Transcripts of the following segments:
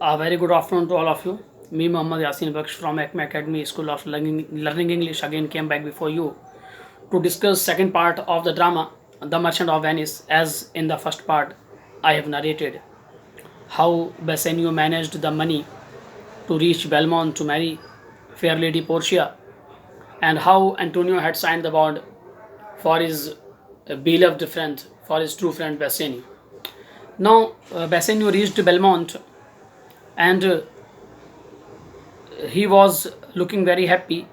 A very good afternoon to all of you. Me, Muhammad Yasin Baksh from Acme Academy School of Learning English again came back before you to discuss second part of the drama, The Merchant of Venice. As in the first part, I have narrated how Bassanio managed the money to reach Belmont to marry fair lady Portia, and how Antonio had signed the bond for his beloved friend, for his true friend Bassanio. Now, Bassanio reached Belmont and he was looking very happy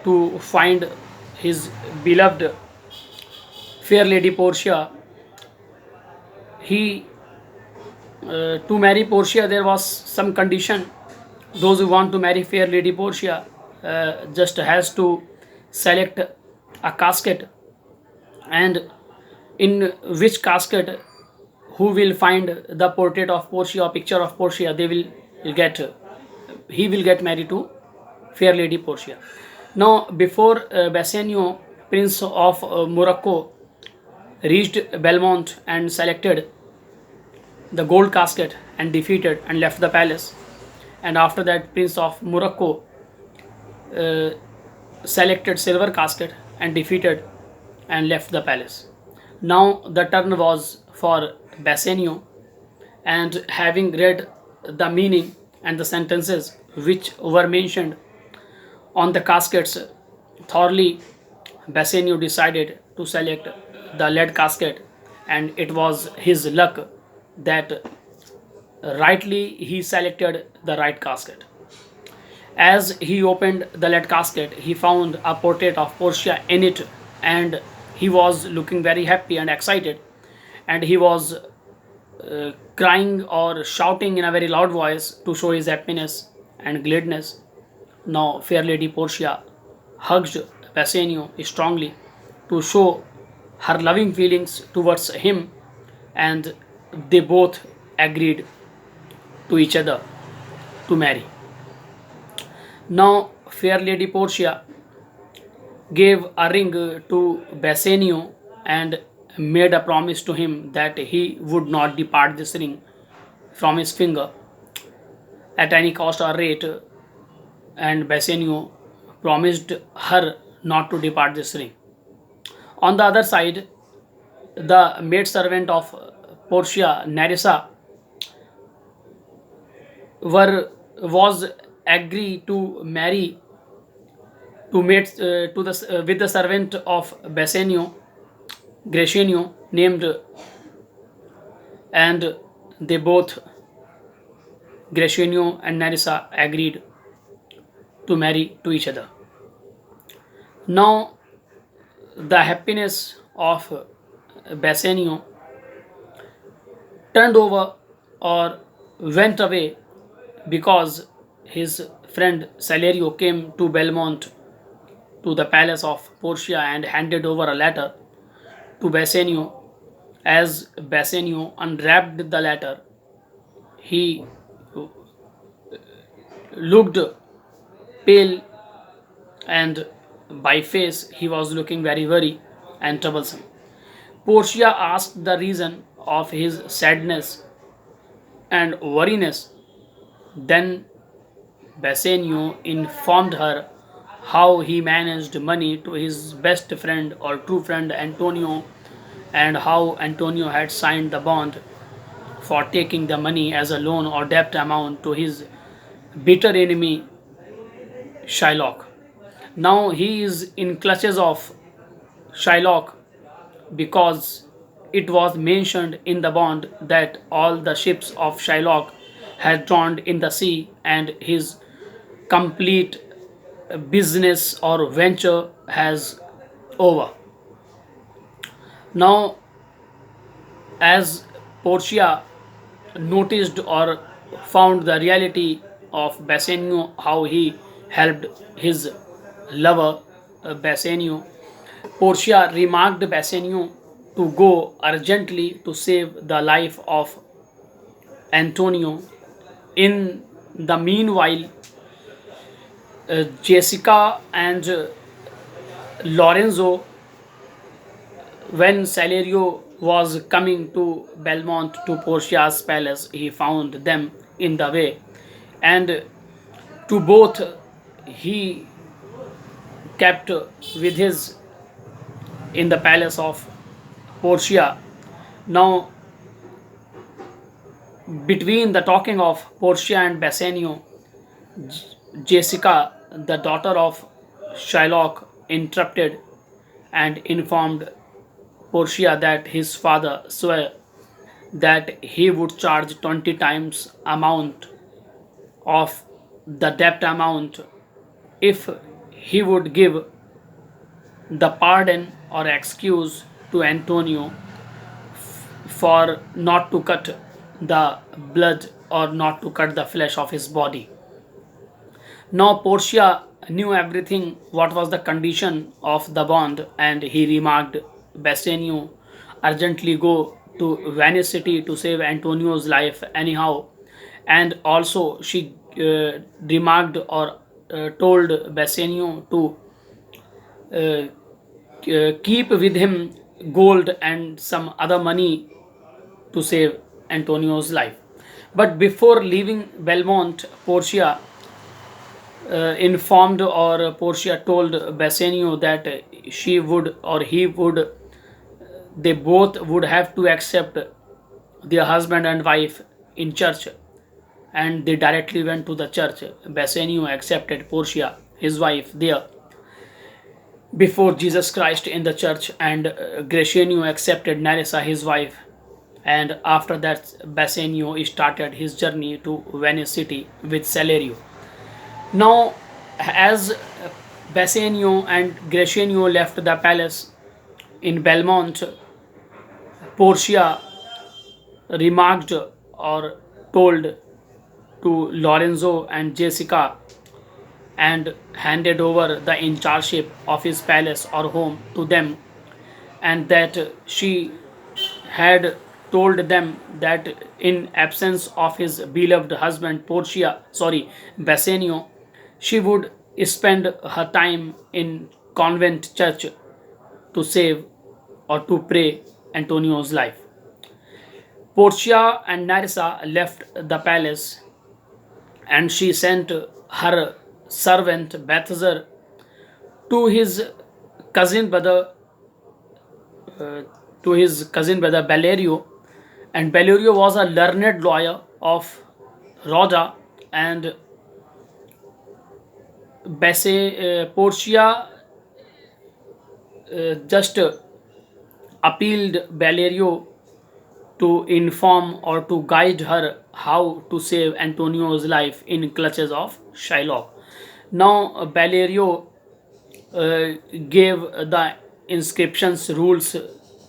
to find his beloved fair lady Portia. He To marry Portia, there was some condition. Those who want to marry fair lady Portia just has to select a casket, and in which casket who will find the portrait of Portia or picture of Portia, they will get he will get married to fair lady Portia. Now, before Bassanio, Prince of Morocco, reached Belmont and selected the gold casket and defeated and left the palace. And after that, Prince of Morocco uh, selected silver casket and defeated and left the palace. Now the turn was for Bassanio, and having read the meaning and the sentences which were mentioned on the caskets thoroughly, Bassanio decided to select the lead casket, and it was his luck that rightly he selected the right casket. As he opened the lead casket, he found a portrait of Portia in it, and he was looking very happy and excited, and he was crying or shouting in a very loud voice to show his happiness and gladness. Now, fair lady Portia hugged Bassanio strongly to show her loving feelings towards him, and they both agreed to each other to marry. Now, fair lady Portia gave a ring to Bassanio and made a promise to him that he would not depart this ring from his finger at any cost or rate, and Bassanio promised her not to depart this ring. On the other side, the maidservant of Portia, Nerisa, was agree to marry to mate to the with the servant of Bassanio, Gratiano named, and they both, Gratiano and Nerissa, agreed to marry to each other. Now the happiness of Bassanio turned over or went away because his friend Salerio came to Belmont to the palace of Portia and handed over a letter to Bassanio. As Bassanio unwrapped the letter, he looked pale, and by face he was looking very worried and troublesome. Portia asked the reason of his sadness and worriness. Then Bassanio informed her how he managed money to his best friend or true friend Antonio, and how Antonio had signed the bond for taking the money as a loan or debt amount to his bitter enemy Shylock. Now he is in clutches of Shylock because it was mentioned in the bond that all the ships of Shylock had drowned in the sea, and his complete business or venture has over. Now, as Portia noticed or found the reality of Bassanio, how he helped his lover Bassanio, Portia remarked Bassanio to go urgently to save the life of Antonio. In the meanwhile, Jessica and Lorenzo, when Salerio was coming to Belmont to Portia's palace, he found them in the way, and to both he kept with his in the palace of Portia. Now, between the talking of Portia and Bassanio, Jessica, the daughter of Shylock, interrupted and informed Portia that his father swore that he would charge 20 times amount of the debt amount if he would give the pardon or excuse to Antonio for not to cut the blood or not to cut the flesh of his body. Now Portia knew everything what was the condition of the bond, and he remarked, Bassanio urgently go to Venice city to save Antonio's life anyhow. And also she remarked or told Bassanio to keep with him gold and some other money to save Antonio's life. But before leaving Belmont, Portia informed or Portia told Bassanio that she would or he would, they both would have to accept their husband and wife in church, and they directly went to the church. Bassanio accepted Portia, his wife, there before Jesus Christ in the church, and Gratiano accepted Nerisa, his wife, and after that Bassanio started his journey to Venice city with Celerio. Now, as Bassanio and Gratiano left the palace in Belmont, Portia remarked or told to Lorenzo and Jessica and handed over the in chargeship of his palace or home to them, and that she had told them that in absence of his beloved husband Bassanio, she would spend her time in convent church to save or to pray Antonio's life. Portia and Nerissa left the palace, and she sent her servant Balthazar to his cousin brother Valerio, and Valerio was a learned lawyer of Rhoda, and Portia just appealed Valerio to inform or to guide her how to save Antonio's life in clutches of Shylock. Now Valerio gave the inscriptions rules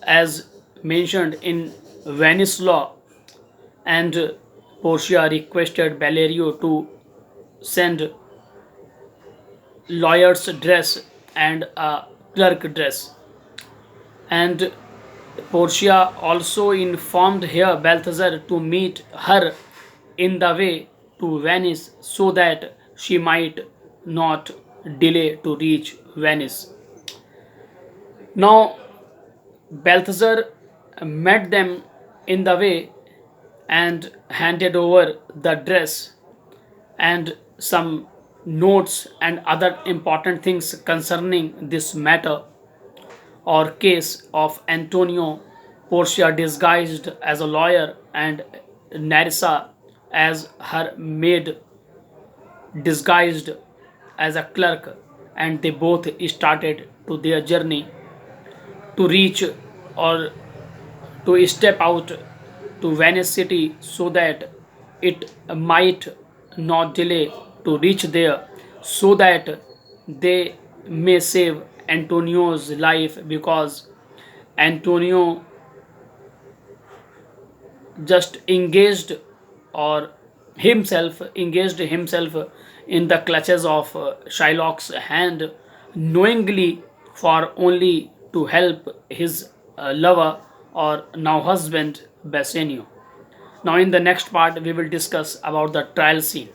as mentioned in Venice law, and Portia requested Valerio to send lawyer's dress and a clerk dress, and Portia also informed her Balthazar to meet her in the way to Venice so that she might not delay to reach Venice. Now Balthazar met them in the way and handed over the dress and some notes and other important things concerning this matter or case of Antonio. Portia disguised as a lawyer and Narissa as her maid disguised as a clerk, and they both started to their journey to reach or to step out to Venice city so that it might not delay to reach there, so that they may save Antonio's life, because Antonio just engaged himself in the clutches of Shylock's hand knowingly for only to help his lover or now husband Bassanio. Now in the next part we will discuss about the trial scene.